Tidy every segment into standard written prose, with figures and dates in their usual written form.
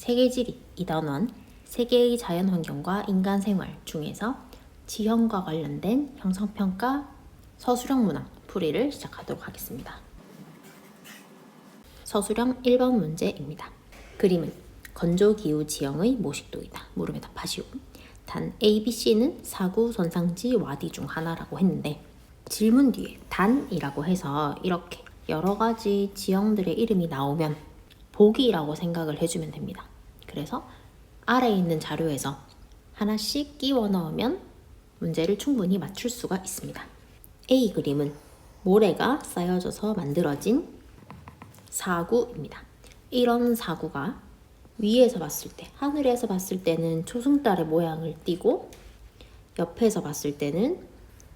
세계지리 2단원 세계의 자연환경과 인간생활 중에서 지형과 관련된 형성평가 서술형 문항 풀이를 시작하도록 하겠습니다. 서술형 1번 문제입니다. 그림은 건조기후 지형의 모식도이다. 물음에 답하시오. 단 A, B, C는 사구, 선상지, 와디 중 하나라고 했는데 질문 뒤에 단이라고 해서 이렇게 여러 가지 지형들의 이름이 나오면 보기라고 생각을 해주면 됩니다. 그래서 아래에 있는 자료에서 하나씩 끼워 넣으면 문제를 충분히 맞출 수가 있습니다. A 그림은 모래가 쌓여져서 만들어진 사구입니다. 이런 사구가 위에서 봤을 때, 하늘에서 봤을 때는 초승달의 모양을 띠고 옆에서 봤을 때는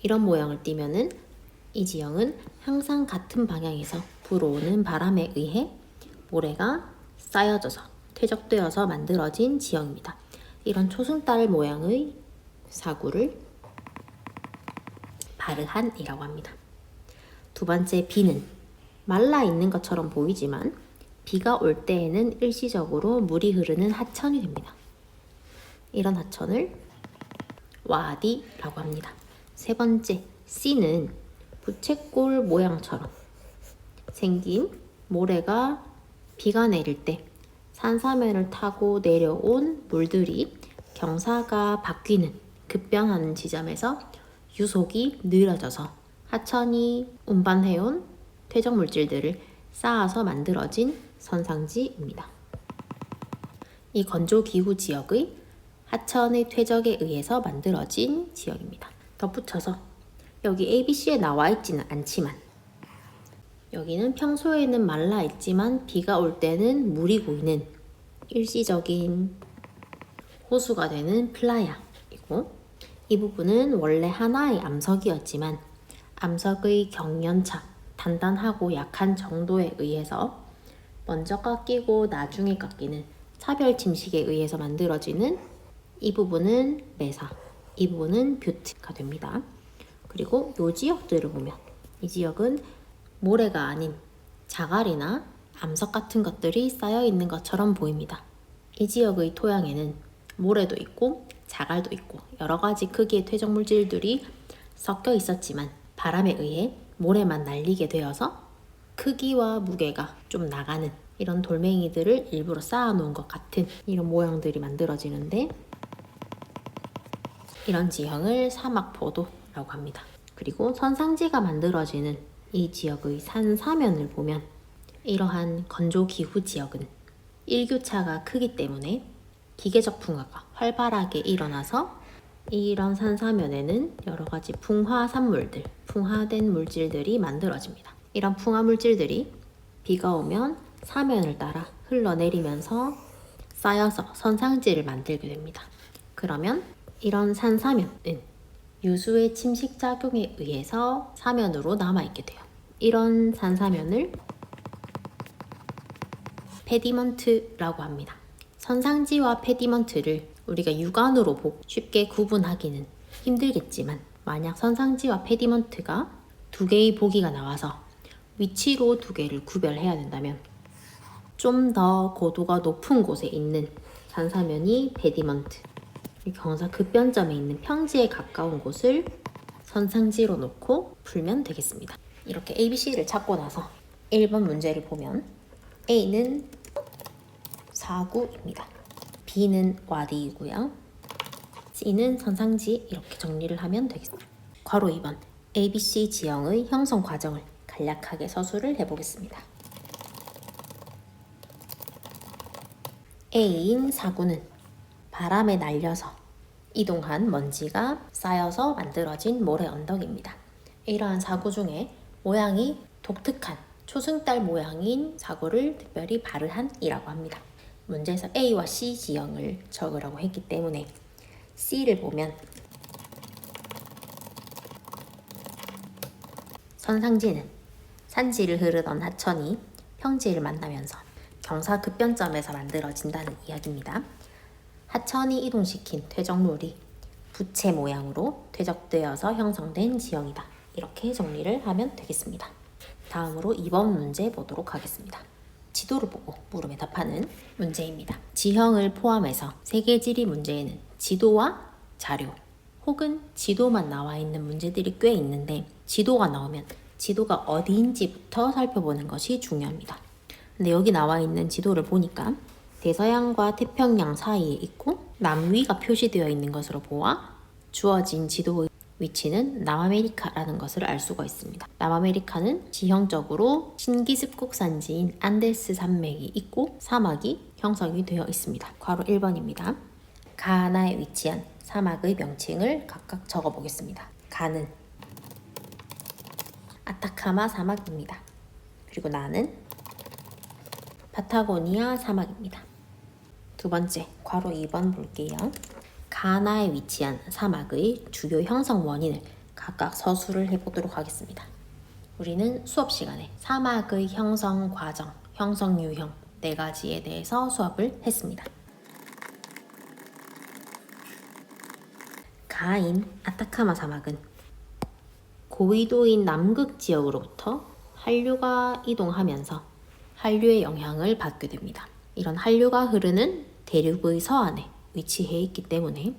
이런 모양을 띠면은 이 지형은 항상 같은 방향에서 불어오는 바람에 의해 모래가 쌓여져서 퇴적되어서 만들어진 지형입니다. 이런 초승달 모양의 사구를 바르한이라고 합니다. 두 번째 B는 말라 있는 것처럼 보이지만 비가 올 때에는 일시적으로 물이 흐르는 하천이 됩니다. 이런 하천을 와디라고 합니다. 세 번째 C는 부채꼴 모양처럼 생긴 모래가 비가 내릴 때 산사면을 타고 내려온 물들이 경사가 바뀌는 급변하는 지점에서 유속이 느려져서 하천이 운반해온 퇴적 물질들을 쌓아서 만들어진 선상지입니다. 이 건조기후 지역의 하천의 퇴적에 의해서 만들어진 지역입니다. 덧붙여서 여기 ABC에 나와 있지는 않지만 여기는 평소에는 말라 있지만 비가 올 때는 물이 고이는 일시적인 호수가 되는 플라야이고, 이 부분은 원래 하나의 암석이었지만 암석의 경연차, 단단하고 약한 정도에 의해서 먼저 깎이고 나중에 깎이는 차별 침식에 의해서 만들어지는 이 부분은 메사, 이 부분은 뷰트가 됩니다. 그리고 이 지역들을 보면 이 지역은 모래가 아닌 자갈이나 암석 같은 것들이 쌓여 있는 것처럼 보입니다. 이 지역의 토양에는 모래도 있고 자갈도 있고 여러 가지 크기의 퇴적 물질들이 섞여 있었지만 바람에 의해 모래만 날리게 되어서 크기와 무게가 좀 나가는 이런 돌멩이들을 일부러 쌓아놓은 것 같은 이런 모양들이 만들어지는데 이런 지형을 사막포도라고 합니다. 그리고 선상지가 만들어지는 이 지역의 산사면을 보면 이러한 건조기후 지역은 일교차가 크기 때문에 기계적 풍화가 활발하게 일어나서 이런 산사면에는 여러 가지 풍화산물들, 풍화된 물질들이 만들어집니다. 이런 풍화 물질들이 비가 오면 사면을 따라 흘러내리면서 쌓여서 선상지를 만들게 됩니다. 그러면 이런 산사면은 유수의 침식작용에 의해서 사면으로 남아있게 돼요. 이런 산사면을 페디먼트라고 합니다. 선상지와 페디먼트를 우리가 육안으로 보고 쉽게 구분하기는 힘들겠지만 만약 선상지와 페디먼트가 두 개의 보기가 나와서 위치로 두 개를 구별해야 된다면 좀 더 고도가 높은 곳에 있는 산사면이 페디먼트, 경사 급변점에 있는 평지에 가까운 곳을 선상지로 놓고 풀면 되겠습니다. 이렇게 ABC를 찾고 나서 1번 문제를 보면 A는 사구입니다. B는 와디이고요. C는 선상지 이렇게 정리를 하면 되겠습니다. 괄호 2번 ABC 지형의 형성 과정을 간략하게 서술을 해보겠습니다. A인 사구는 바람에 날려서 이동한 먼지가 쌓여서 만들어진 모래 언덕입니다. 이러한 사구 중에 모양이 독특한 초승달 모양인 사구를 특별히 바르한이라고 합니다. 문제에서 A와 C 지형을 적으라고 했기 때문에 C를 보면 선상지는 산지를 흐르던 하천이 평지를 만나면서 경사 급변점에서 만들어진다는 이야기입니다. 하천이 이동시킨 퇴적물이 부채 모양으로 퇴적되어서 형성된 지형이다. 이렇게 정리를 하면 되겠습니다. 다음으로 2번 문제 보도록 하겠습니다. 지도를 보고 물음에 답하는 문제입니다. 지형을 포함해서 세계지리 문제에는 지도와 자료 혹은 지도만 나와 있는 문제들이 꽤 있는데 지도가 나오면 지도가 어디인지부터 살펴보는 것이 중요합니다. 근데 여기 나와 있는 지도를 보니까 대서양과 태평양 사이에 있고 남위가 표시되어 있는 것으로 보아 주어진 지도의 위치는 남아메리카라는 것을 알 수가 있습니다. 남아메리카는 지형적으로 신기습국 산지인 안데스 산맥이 있고 사막이 형성이 되어 있습니다. 괄호 1번입니다. 가나에 위치한 사막의 명칭을 각각 적어보겠습니다. 가는 아타카마 사막입니다. 그리고 나는 파타고니아 사막입니다. 두 번째, 괄호 2번 볼게요. 가나에 위치한 사막의 주요 형성 원인을 각각 서술을 해보도록 하겠습니다. 우리는 수업 시간에 사막의 형성 과정, 형성 유형 4가지에 대해서 수업을 했습니다. 가인 아타카마 사막은 고위도인 남극 지역으로부터 한류가 이동하면서 한류의 영향을 받게 됩니다. 이런 한류가 흐르는 대륙의 서안에 위치해 있기 때문에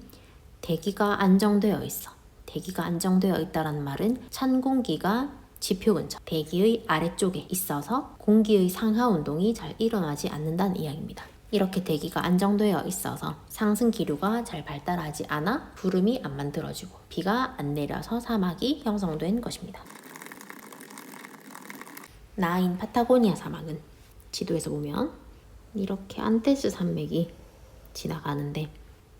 대기가 안정되어 있어. 대기가 안정되어 있다는 말은 찬 공기가 지표 근처, 대기의 아래쪽에 있어서 공기의 상하 운동이 잘 일어나지 않는다는 이야기입니다. 이렇게 대기가 안정되어 있어서 상승 기류가 잘 발달하지 않아 구름이 안 만들어지고 비가 안 내려서 사막이 형성된 것입니다. 나인 파타고니아 사막은 지도에서 보면 이렇게 안데스 산맥이 지나가는데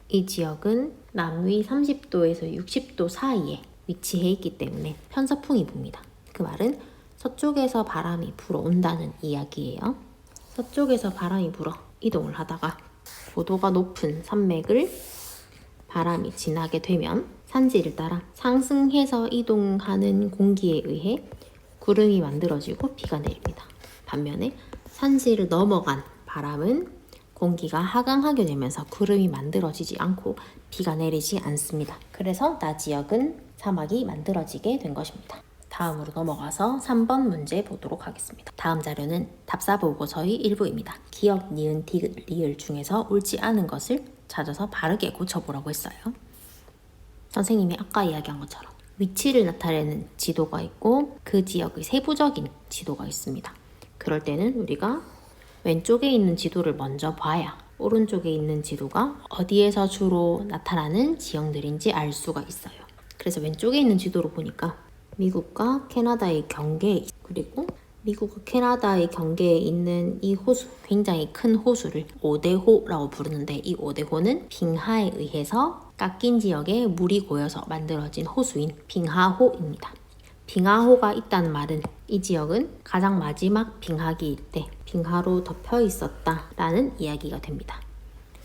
이 지역은 남위 30도에서 60도 사이에 위치해 있기 때문에 편서풍이 붑니다. 그 말은 서쪽에서 바람이 불어온다는 이야기예요. 서쪽에서 바람이 불어 이동을 하다가 고도가 높은 산맥을 바람이 지나게 되면 산지를 따라 상승해서 이동하는 공기에 의해 구름이 만들어지고 비가 내립니다. 반면에 산지를 넘어간 바람은 공기가 하강하게 되면서 구름이 만들어지지 않고 비가 내리지 않습니다. 그래서 나 지역은 사막이 만들어지게 된 것입니다. 다음으로 넘어가서 3번 문제 보도록 하겠습니다. 다음 자료는 답사 보고서의 일부입니다. 기역, 니은, 디귿, 리을 중에서 옳지 않은 것을 찾아서 바르게 고쳐보라고 했어요. 선생님이 아까 이야기한 것처럼 위치를 나타내는 지도가 있고 그 지역의 세부적인 지도가 있습니다. 그럴 때는 우리가 왼쪽에 있는 지도를 먼저 봐야 오른쪽에 있는 지도가 어디에서 주로 나타나는 지형들인지 알 수가 있어요. 그래서 왼쪽에 있는 지도로 보니까 미국과 캐나다의 경계, 그리고 미국과 캐나다의 경계에 있는 이 호수, 굉장히 큰 호수를 오대호라고 부르는데 이 오대호는 빙하에 의해서 깎인 지역에 물이 고여서 만들어진 호수인 빙하호입니다. 빙하호가 있다는 말은 이 지역은 가장 마지막 빙하기일 때 빙하로 덮여 있었다라는 이야기가 됩니다.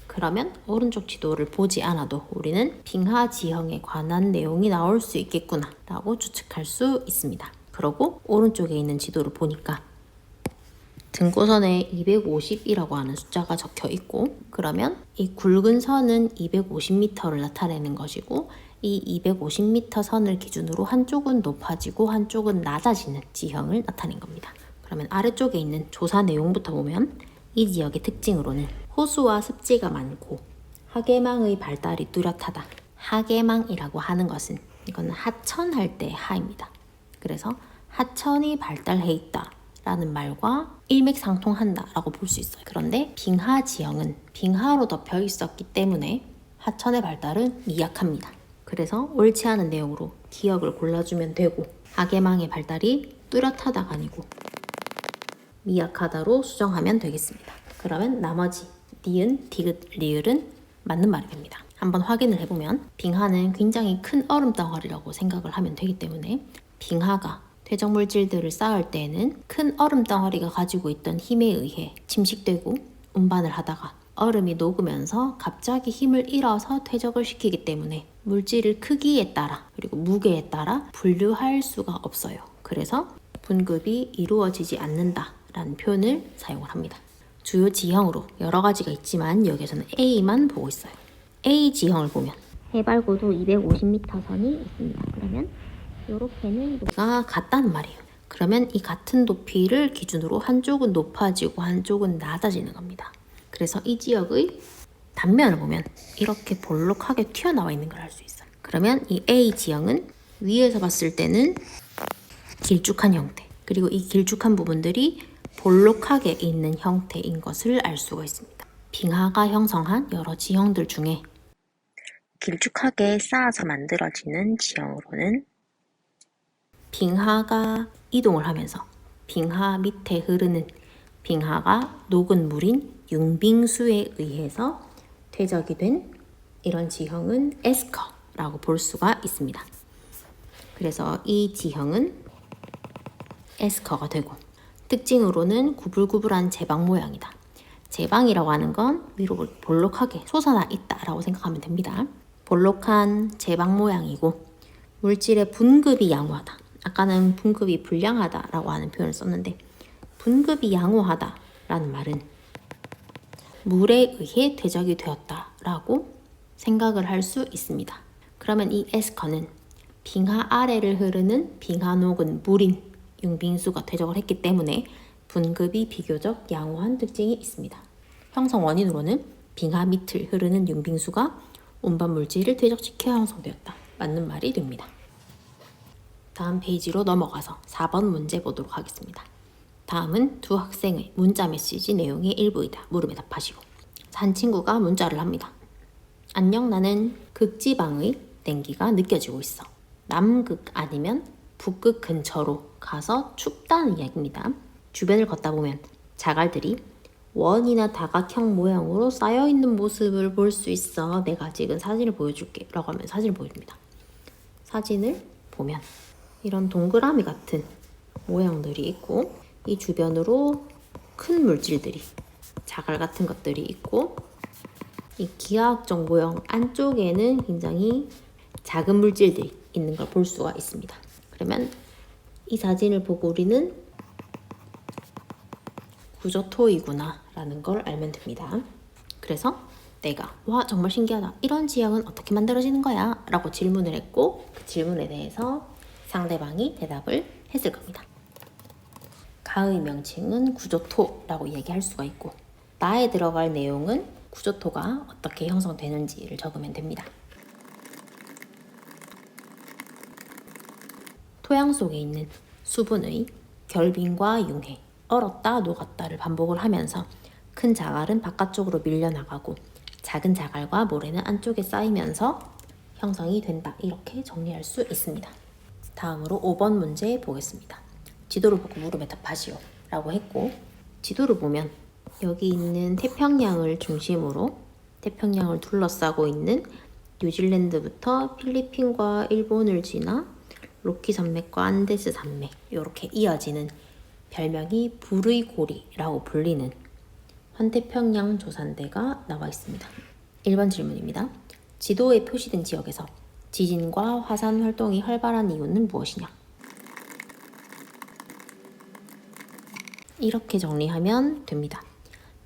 그러면 오른쪽 지도를 보지 않아도 우리는 빙하 지형에 관한 내용이 나올 수 있겠구나 라고 추측할 수 있습니다. 그리고 오른쪽에 있는 지도를 보니까 등고선에 250이라고 하는 숫자가 적혀 있고 그러면 이 굵은 선은 250m를 나타내는 것이고 이 250m 선을 기준으로 한쪽은 높아지고 한쪽은 낮아지는 지형을 나타낸 겁니다. 그러면 아래쪽에 있는 조사 내용부터 보면 이 지역의 특징으로는 호수와 습지가 많고 하계망의 발달이 뚜렷하다. 하계망이라고 하는 것은 이건 하천할 때 하입니다. 그래서 하천이 발달해 있다 라는 말과 일맥상통한다 라고 볼 수 있어요. 그런데 빙하 지형은 빙하로 덮여 있었기 때문에 하천의 발달은 미약합니다. 그래서 옳지 않은 내용으로 기억을 골라주면 되고 하계망의 발달이 뚜렷하다가 아니고 미약하다로 수정하면 되겠습니다. 그러면 나머지 니은, 디귿, 리을은 맞는 말이 됩니다. 한번 확인을 해보면 빙하는 굉장히 큰 얼음 덩어리라고 생각을 하면 되기 때문에 빙하가 퇴적물질들을 쌓을 때에는 큰 얼음 덩어리가 가지고 있던 힘에 의해 침식되고 운반을 하다가 얼음이 녹으면서 갑자기 힘을 잃어서 퇴적을 시키기 때문에 물질을 크기에 따라 그리고 무게에 따라 분류할 수가 없어요. 그래서 분급이 이루어지지 않는다라는 표현을 사용을 합니다. 주요 지형으로 여러 가지가 있지만 여기서는 A만 보고 있어요. A 지형을 보면 해발 고도 250m 선이 있습니다. 그러면 이렇게는 같다는 말이에요. 그러면 이 같은 높이를 기준으로 한쪽은 높아지고 한쪽은 낮아지는 겁니다. 그래서 이 지역의 단면을 보면 이렇게 볼록하게 튀어나와 있는 걸 알 수 있어요. 그러면 이 A 지형은 위에서 봤을 때는 길쭉한 형태, 그리고 이 길쭉한 부분들이 볼록하게 있는 형태인 것을 알 수가 있습니다. 빙하가 형성한 여러 지형들 중에 길쭉하게 쌓아서 만들어지는 지형으로는 빙하가 이동을 하면서 빙하 밑에 흐르는 빙하가 녹은 물인 융빙수에 의해서 퇴적이 된 이런 지형은 에스커라고 볼 수가 있습니다. 그래서 이 지형은 에스커가 되고, 특징으로는 구불구불한 제방 모양이다. 제방이라고 하는 건 위로 볼록하게 솟아나 있다라고 생각하면 됩니다. 볼록한 제방 모양이고 물질의 분급이 양호하다. 아까는 분급이 불량하다라고 하는 표현을 썼는데, 분급이 양호하다라는 말은 물에 의해 퇴적이 되었다라고 생각을 할 수 있습니다. 그러면 이 에스커는 빙하 아래를 흐르는 빙하 녹은 물인 융빙수가 퇴적을 했기 때문에 분급이 비교적 양호한 특징이 있습니다. 형성 원인으로는 빙하 밑을 흐르는 융빙수가 운반 물질을 퇴적시켜 형성되었다. 맞는 말이 됩니다. 다음 페이지로 넘어가서 4번 문제 보도록 하겠습니다. 다음은 두 학생의 문자 메시지 내용의 일부이다. 물음에 답하시고. 한 친구가 문자를 합니다. 안녕, 나는 극지방의 냉기가 느껴지고 있어. 남극 아니면 북극 근처로 가서 춥다는 이야기입니다. 주변을 걷다 보면 자갈들이 원이나 다각형 모양으로 쌓여있는 모습을 볼 수 있어. 내가 찍은 사진을 보여줄게 라고 하면 사진을 보여줍니다. 사진을 보면 이런 동그라미 같은 모양들이 있고, 이 주변으로 큰 물질들이, 자갈 같은 것들이 있고, 이 기하학적 모형 안쪽에는 굉장히 작은 물질들이 있는 걸 볼 수가 있습니다. 그러면 이 사진을 보고 우리는 구조토이구나 라는 걸 알면 됩니다. 그래서 내가 와, 정말 신기하다, 이런 지형은 어떻게 만들어지는 거야? 라고 질문을 했고, 그 질문에 대해서 상대방이 대답을 했을 겁니다. 가의 명칭은 구조토라고 얘기할 수가 있고, 나에 들어갈 내용은 구조토가 어떻게 형성되는지를 적으면 됩니다. 토양 속에 있는 수분의 결빙과 융해, 얼었다 녹았다를 반복을 하면서 큰 자갈은 바깥쪽으로 밀려나가고 작은 자갈과 모래는 안쪽에 쌓이면서 형성이 된다. 이렇게 정리할 수 있습니다. 다음으로 5번 문제 보겠습니다. 지도를 보고 물음에 답하시오 라고 했고, 지도를 보면 여기 있는 태평양을 중심으로 태평양을 둘러싸고 있는 뉴질랜드부터 필리핀과 일본을 지나 로키 산맥과 안데스 산맥, 이렇게 이어지는 별명이 불의 고리라고 불리는 환태평양 조산대가 나와 있습니다. 1번 질문입니다. 지도에 표시된 지역에서 지진과 화산 활동이 활발한 이유는 무엇이냐? 이렇게 정리하면 됩니다.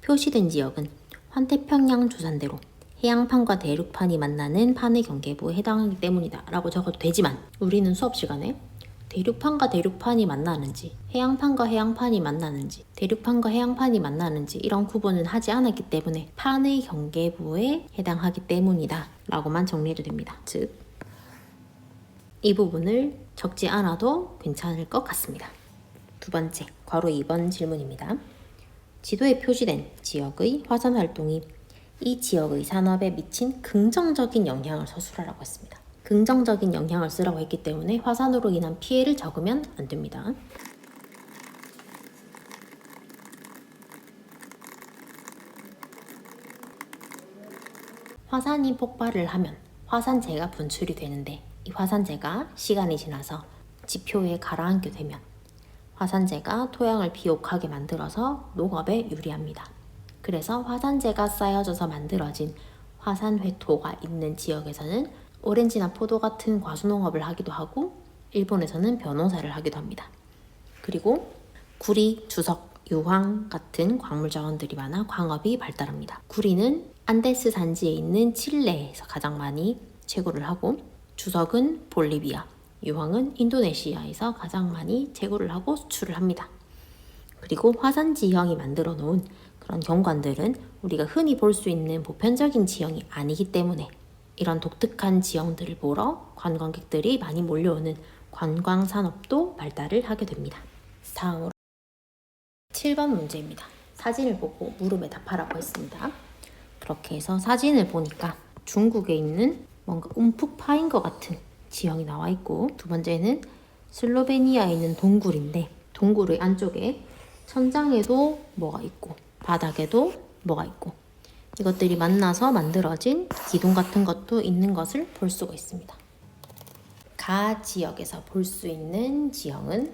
표시된 지역은 환태평양 조산대로 해양판과 대륙판이 만나는 판의 경계부에 해당하기 때문이다 라고 적어도 되지만, 우리는 수업 시간에 대륙판과 대륙판이 만나는지, 해양판과 해양판이 만나는지, 대륙판과 해양판이 만나는지 이런 구분은 하지 않았기 때문에 판의 경계부에 해당하기 때문이다 라고만 정리해도 됩니다. 즉, 이 부분을 적지 않아도 괜찮을 것 같습니다. 두 번째, 괄호 2번 질문입니다. 지도에 표시된 지역의 화산 활동이 이 지역의 산업에 미친 긍정적인 영향을 서술하라고 했습니다. 긍정적인 영향을 쓰라고 했기 때문에 화산으로 인한 피해를 적으면 안 됩니다. 화산이 폭발을 하면 화산재가 분출이 되는데, 이 화산재가 시간이 지나서 지표에 가라앉게 되면 화산재가 토양을 비옥하게 만들어서 농업에 유리합니다. 그래서 화산재가 쌓여져서 만들어진 화산회토가 있는 지역에서는 오렌지나 포도 같은 과수농업을 하기도 하고, 일본에서는 벼농사를 하기도 합니다. 그리고 구리, 주석, 유황 같은 광물 자원들이 많아 광업이 발달합니다. 구리는 안데스 산지에 있는 칠레에서 가장 많이 채굴을 하고, 주석은 볼리비아, 유황은 인도네시아에서 가장 많이 채굴을 하고 수출을 합니다. 그리고 화산 지형이 만들어 놓은 그런 경관들은 우리가 흔히 볼 수 있는 보편적인 지형이 아니기 때문에 이런 독특한 지형들을 보러 관광객들이 많이 몰려오는 관광 산업도 발달을 하게 됩니다. 다음으로 7번 문제입니다. 사진을 보고 물음에 답하라고 했습니다. 그렇게 해서 사진을 보니까 중국에 있는 뭔가 움푹 파인 것 같은 지형이 나와 있고, 두 번째는 슬로베니아에 있는 동굴인데 동굴의 안쪽에 천장에도 뭐가 있고 바닥에도 뭐가 있고 이것들이 만나서 만들어진 기둥 같은 것도 있는 것을 볼 수가 있습니다. 가 지역에서 볼 수 있는 지형은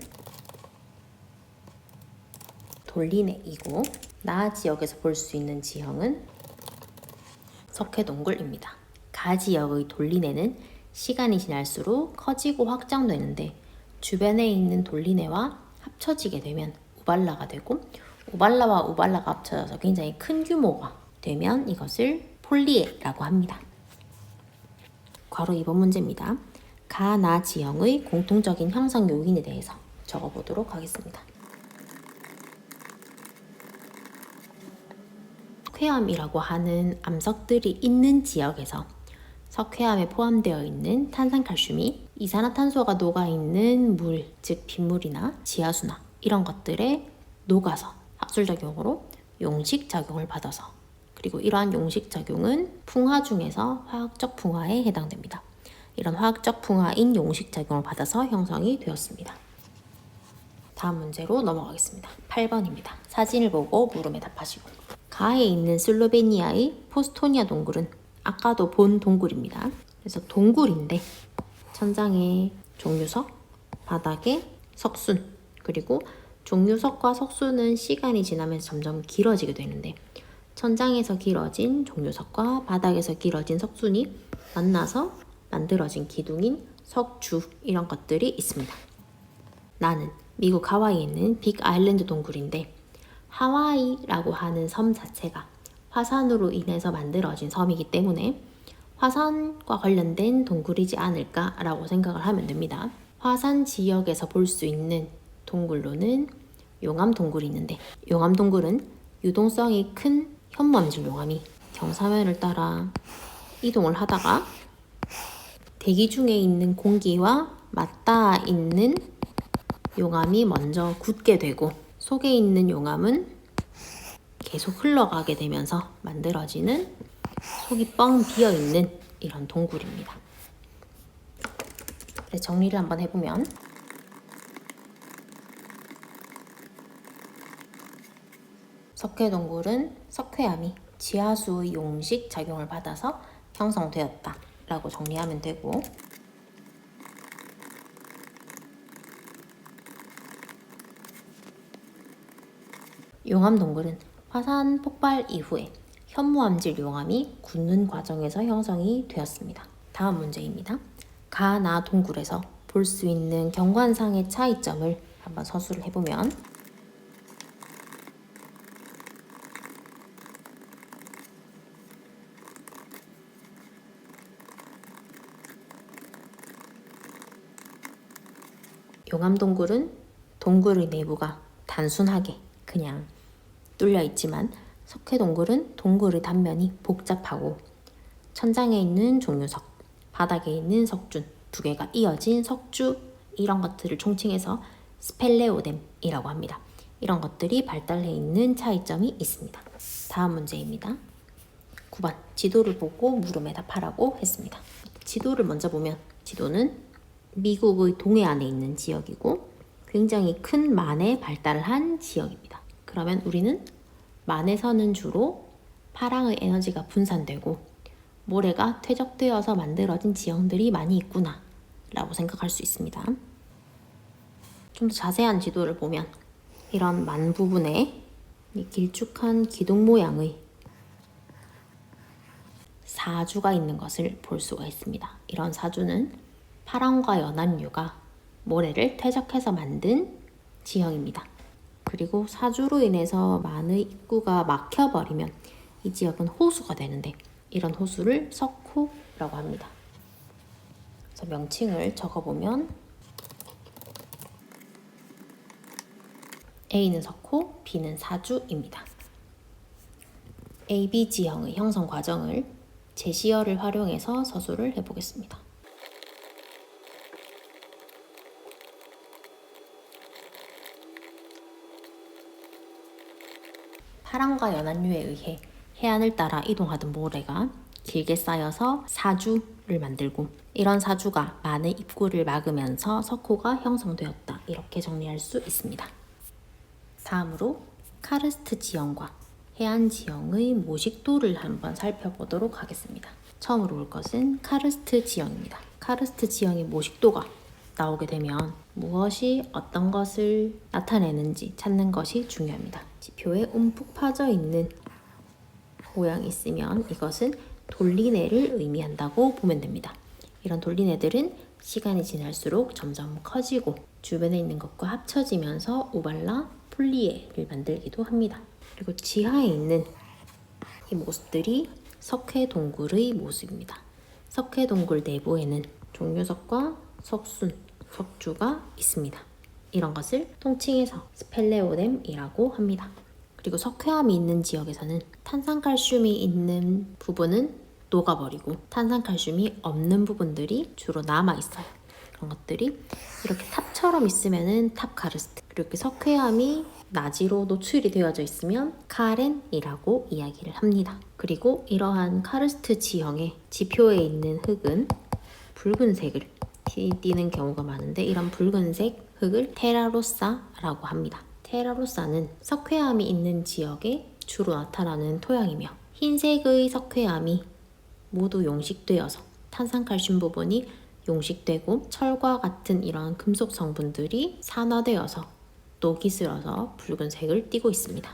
돌리네이고, 나 지역에서 볼 수 있는 지형은 석회동굴입니다. 가 지역의 돌리네는 시간이 지날수록 커지고 확장되는데 주변에 있는 돌리네와 합쳐지게 되면 우발라가 되고, 우발라와 우발라가 합쳐져서 굉장히 큰 규모가 되면 이것을 폴리에라고 합니다. 괄호 2번 문제입니다. 가, 나 지형의 공통적인 형성 요인에 대해서 적어보도록 하겠습니다. 석회암이라고 하는 암석들이 있는 지역에서 석회암에 포함되어 있는 탄산칼슘이 이산화탄소가 녹아있는 물, 즉 빗물이나 지하수나 이런 것들에 녹아서 학술작용으로 용식작용을 받아서, 그리고 이러한 용식작용은 풍화 중에서 화학적 풍화에 해당됩니다. 이런 화학적 풍화인 용식작용을 받아서 형성이 되었습니다. 다음 문제로 넘어가겠습니다. 8번입니다. 사진을 보고 물음에 답하시고. 가에 있는 슬로베니아의 포스토니아 동굴은 아까도 본 동굴입니다. 그래서 동굴인데 천장에 종유석, 바닥에 석순, 그리고 종유석과 석순은 시간이 지나면서 점점 길어지게 되는데 천장에서 길어진 종유석과 바닥에서 길어진 석순이 만나서 만들어진 기둥인 석주, 이런 것들이 있습니다. 나는 미국 하와이에 있는 빅 아일랜드 동굴인데 하와이라고 하는 섬 자체가 화산으로 인해서 만들어진 섬이기 때문에 화산과 관련된 동굴이지 않을까라고 생각을 하면 됩니다. 화산 지역에서 볼 수 있는 동굴로는 용암 동굴이 있는데, 용암 동굴은 유동성이 큰 현무암질 용암이 경사면을 따라 이동을 하다가 대기 중에 있는 공기와 맞닿아 있는 용암이 먼저 굳게 되고 속에 있는 용암은 계속 흘러가게 되면서 만들어지는 속이 뻥 비어있는 이런 동굴입니다. 정리를 한번 해보면 석회동굴은 석회암이 지하수의 용식 작용을 받아서 형성되었다 라고 정리하면 되고, 용암동굴은 화산 폭발 이후에 현무암질 용암이 굳는 과정에서 형성이 되었습니다. 다음 문제입니다. 가, 나 동굴에서 볼 수 있는 경관상의 차이점을 한번 서술을 해보면, 용암동굴은 동굴의 내부가 단순하게 그냥 뚫려 있지만 석회동굴은 동굴의 단면이 복잡하고 천장에 있는 종유석, 바닥에 있는 석준, 두 개가 이어진 석주, 이런 것들을 총칭해서 스펠레오뎀이라고 합니다. 이런 것들이 발달해 있는 차이점이 있습니다. 다음 문제입니다. 9번 지도를 보고 물음에 답하라고 했습니다. 지도를 먼저 보면 지도는 미국의 동해안에 있는 지역이고 굉장히 큰 만에 발달을 한 지역입니다. 그러면 우리는 만에서는 주로 파랑의 에너지가 분산되고 모래가 퇴적되어서 만들어진 지형들이 많이 있구나 라고 생각할 수 있습니다. 좀 더 자세한 지도를 보면 이런 만 부분에 길쭉한 기둥 모양의 사주가 있는 것을 볼 수가 있습니다. 이런 사주는 파랑과 연안류가 모래를 퇴적해서 만든 지형입니다. 그리고 사주로 인해서 만의 입구가 막혀버리면 이 지역은 호수가 되는데 이런 호수를 석호라고 합니다. 그래서 명칭을 적어보면 A는 석호, B는 사주입니다. AB 지형의 형성 과정을 제시어를 활용해서 서술을 해보겠습니다. 파랑과 연안류에 의해 해안을 따라 이동하던 모래가 길게 쌓여서 사주를 만들고 이런 사주가 많은 입구를 막으면서 석호가 형성되었다. 이렇게 정리할 수 있습니다. 다음으로 카르스트 지형과 해안 지형의 모식도를 한번 살펴보도록 하겠습니다. 처음으로 볼 것은 카르스트 지형입니다. 카르스트 지형의 모식도가 나오게 되면 무엇이 어떤 것을 나타내는지 찾는 것이 중요합니다. 지표에 움푹 파져 있는 모양이 있으면 이것은 돌리네를 의미한다고 보면 됩니다. 이런 돌리네들은 시간이 지날수록 점점 커지고 주변에 있는 것과 합쳐지면서 우발라 폴리에를 만들기도 합니다. 그리고 지하에 있는 이 모습들이 석회 동굴의 모습입니다. 석회 동굴 내부에는 종류석과 석순, 석주가 있습니다. 이런 것을 통칭해서 스펠레오뎀이라고 합니다. 그리고 석회암이 있는 지역에서는 탄산칼슘이 있는 부분은 녹아버리고 탄산칼슘이 없는 부분들이 주로 남아있어요. 그런 것들이 이렇게 탑처럼 있으면은 탑카르스트, 그리고 석회암이 나지로 노출이 되어져 있으면 카렌이라고 이야기를 합니다. 그리고 이러한 카르스트 지형의 지표에 있는 흙은 붉은색을 띠는 경우가 많은데 이런 붉은색 흙을 테라로사라고 합니다. 테라로사는 석회암이 있는 지역에 주로 나타나는 토양이며 흰색의 석회암이 모두 용식되어서 탄산칼슘 부분이 용식되고 철과 같은 이런 금속 성분들이 산화되어서 녹이 슬어서 붉은색을 띠고 있습니다.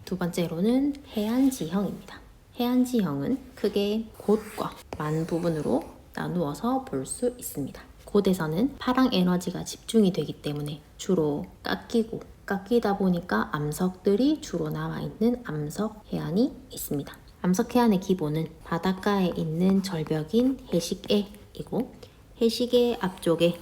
두 번째로는 해안지형입니다. 해안지형은 크게 곧과 만 부분으로 나누어서 볼 수 있습니다. 곧에서는 파랑 에너지가 집중이 되기 때문에 주로 깎이다 보니까 암석들이 주로 남아있는 암석 해안이 있습니다. 암석 해안의 기본은 바닷가에 있는 절벽인 해식애이고 해식애 앞쪽에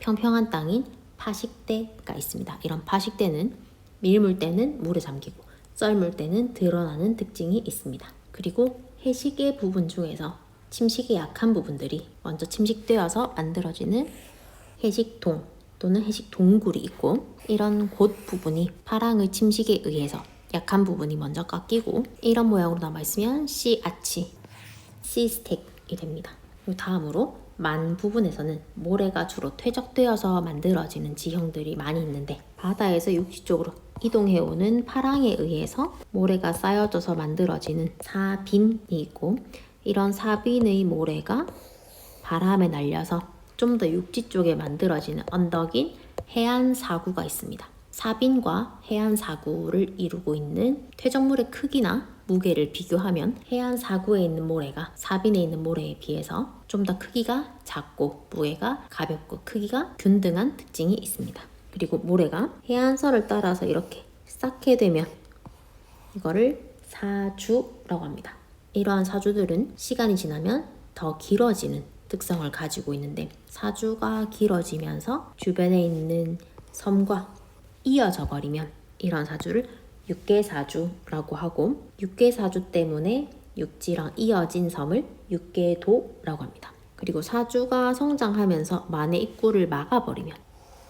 평평한 땅인 파식대가 있습니다. 이런 파식대는 밀물 때는 물에 잠기고 썰물 때는 드러나는 특징이 있습니다. 그리고 해식의 부분 중에서 침식이 약한 부분들이 먼저 침식되어서 만들어지는 해식동 또는 해식동굴이 있고 이런 곳 부분이 파랑의 침식에 의해서 약한 부분이 먼저 깎이고 이런 모양으로 남아있으면 씨아치, 씨스택이 됩니다. 그리고 다음으로 만 부분에서는 모래가 주로 퇴적되어서 만들어지는 지형들이 많이 있는데 바다에서 육지 쪽으로 이동해오는 파랑에 의해서 모래가 쌓여져서 만들어지는 사빈이 있고 이런 사빈의 모래가 바람에 날려서 좀 더 육지 쪽에 만들어지는 언덕인 해안사구가 있습니다. 사빈과 해안사구를 이루고 있는 퇴적물의 크기나 무게를 비교하면 해안사구에 있는 모래가 사빈에 있는 모래에 비해서 좀 더 크기가 작고 무게가 가볍고 크기가 균등한 특징이 있습니다. 그리고 모래가 해안선을 따라서 이렇게 쌓게 되면 이거를 사주라고 합니다. 이러한 사주들은 시간이 지나면 더 길어지는 특성을 가지고 있는데 사주가 길어지면서 주변에 있는 섬과 이어져 버리면 이런 사주를 육계사주라고 하고 육계사주 때문에 육지랑 이어진 섬을 육계도라고 합니다. 그리고 사주가 성장하면서 만의 입구를 막아버리면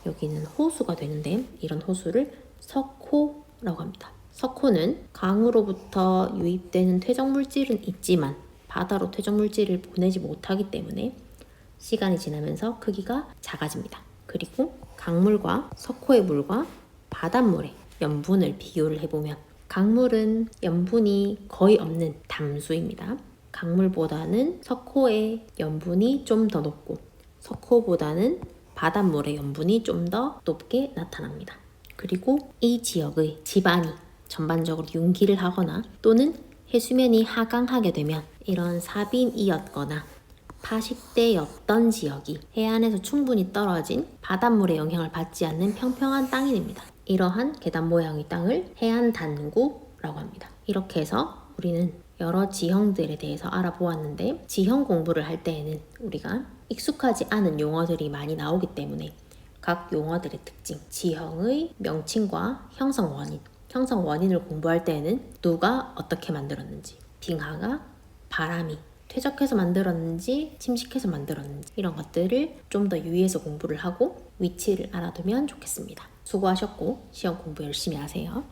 여기는 호수가 되는데 이런 호수를 석호라고 합니다. 석호는 강으로부터 유입되는 퇴적물질은 있지만 바다로 퇴적물질을 보내지 못하기 때문에 시간이 지나면서 크기가 작아집니다. 그리고 강물과 석호의 물과 바닷물의 염분을 비교를 해보면 강물은 염분이 거의 없는 담수입니다. 강물보다는 석호의 염분이 좀 더 높고 석호보다는 바닷물의 염분이 좀 더 높게 나타납니다. 그리고 이 지역의 지반이 전반적으로 융기를 하거나 또는 해수면이 하강하게 되면 이런 사빈이었거나 파식대였던 지역이 해안에서 충분히 떨어진 바닷물의 영향을 받지 않는 평평한 땅이 됩니다. 이러한 계단 모양의 땅을 해안 단구라고 합니다. 이렇게 해서 우리는 여러 지형들에 대해서 알아보았는데 지형 공부를 할 때에는 우리가 익숙하지 않은 용어들이 많이 나오기 때문에 각 용어들의 특징, 지형의 명칭과 형성 원인을 공부할 때에는 누가 어떻게 만들었는지, 빙하가 바람이 퇴적해서 만들었는지 침식해서 만들었는지 이런 것들을 좀 더 유의해서 공부를 하고 위치를 알아두면 좋겠습니다. 수고하셨고 시험 공부 열심히 하세요.